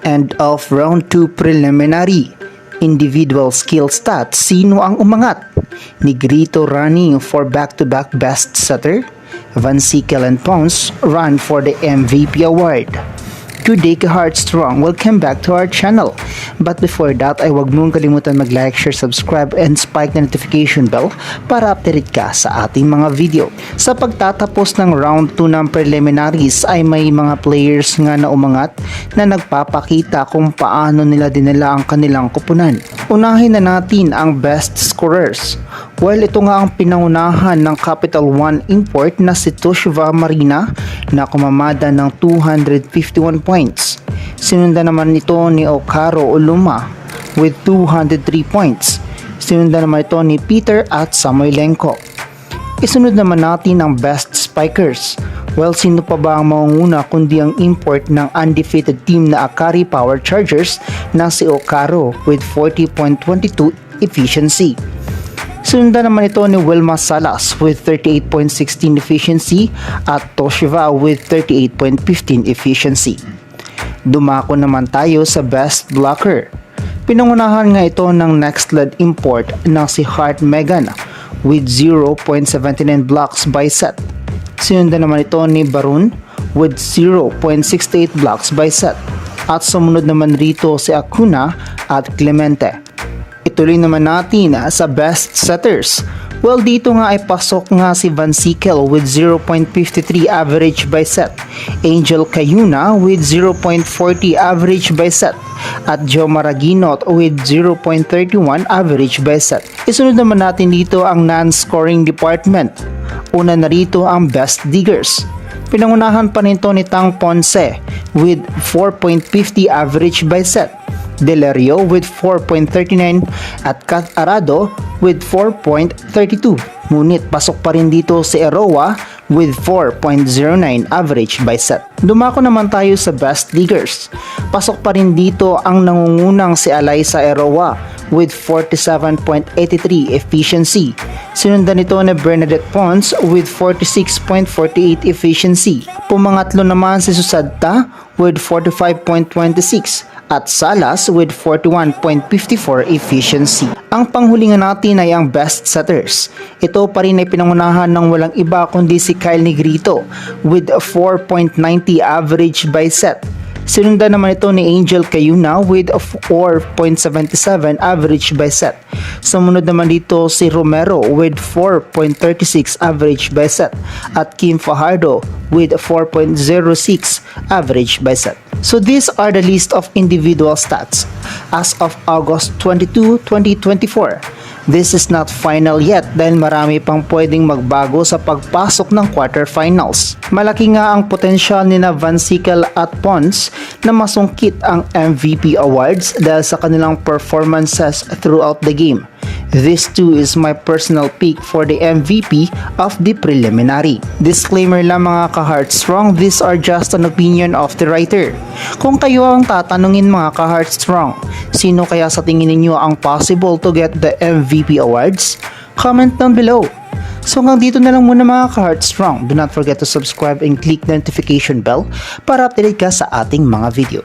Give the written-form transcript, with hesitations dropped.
End of round 2 preliminary. Individual skill stats, sino ang umangat? Negrito running for back-to-back best setter. Van Sickle and Pons run for the MVP award. Good day ka Heartstrong, welcome back to our channel. But before that ay huwag mong kalimutan mag-like, share, subscribe, and spike na notification bell para updated ka sa ating mga video. Sa pagtatapos ng round 2 ng preliminaries ay may mga players nga na umangat na nagpapakita kung paano nila dinala ang kanilang kupunan. Unahin na natin ang best scorers. Well, ito nga ang pinangunahan ng Capital One import na si Toshva Marina na kumamada ng 251 points. Sinundan naman ito ni Okaro Uluma with 203 points. Sinundan naman ito ni Peter at Samoylenko. Isunod naman natin ang best spikers. Well, sino pa ba ang maunguna kundi ang import ng undefeated team na Akari Power Chargers na si Okaro with 40.22 efficiency. Sundan naman ito ni Wilma Salas with 38.16 efficiency at Toshiva with 38.15 efficiency. Dumako naman tayo sa best blocker. Pinangunahan nga ito ng Nextled import na si Heart Megan with 0.79 blocks by set. Sinundan naman ito ni Barun with 0.68 blocks by set. At sumunod naman rito si Acuna at Clemente. Ituloy naman natin sa best setters. Well, dito nga ay pasok nga si Van Sickle with 0.53 average by set, Angel Cayuna with 0.40 average by set, at Joe Maraginot with 0.31 average by set. Isunod naman natin dito ang non-scoring department. Una na rito ang best diggers. Pinangunahan pa nito ni Tang Ponce with 4.50 average by set, Delerio with 4.39 at Kat Arado with 4.32. Ngunit pasok pa rin dito si Eroa with 4.09 average by set. Dumako naman tayo sa best diggers. Pasok pa rin dito ang nangungunang si Alyssa Eroa with 47.83 efficiency. Sinundan nito ni Bernadette Pons with 46.48 efficiency. Pumangatlo naman si Susadta with 45.26 at Salas with 41.54 efficiency. Ang panghulingan natin ay ang best setters. Ito pa rin ay pinangunahan ng walang iba kundi si Kyle Negrito with 4.90 average by set. Sinundan naman ito ni Angel Cayuna with 4.77 average by set. Sumunod naman dito si Romero with 4.36 average by set at Kim Fajardo with 4.06 average by set. So these are the list of individual stats as of August 22, 2024. This is not final yet dahil marami pang pwedeng magbago sa pagpasok ng quarterfinals. Malaki nga ang potensyal ni Van Sickle at Pons na masungkit ang MVP awards dahil sa kanilang performances throughout the game. This too is my personal pick for the MVP of the preliminary. Disclaimer lang mga ka-Heartstrong, these are just an opinion of the writer. Kung kayo ang tatanungin mga ka-Heartstrong, sino kaya sa tingin ninyo ang possible to get the MVP awards? Comment down below. So hanggang dito na lang muna mga ka-Heartstrong. Do not forget to subscribe and click the notification bell para updated ka sa ating mga video.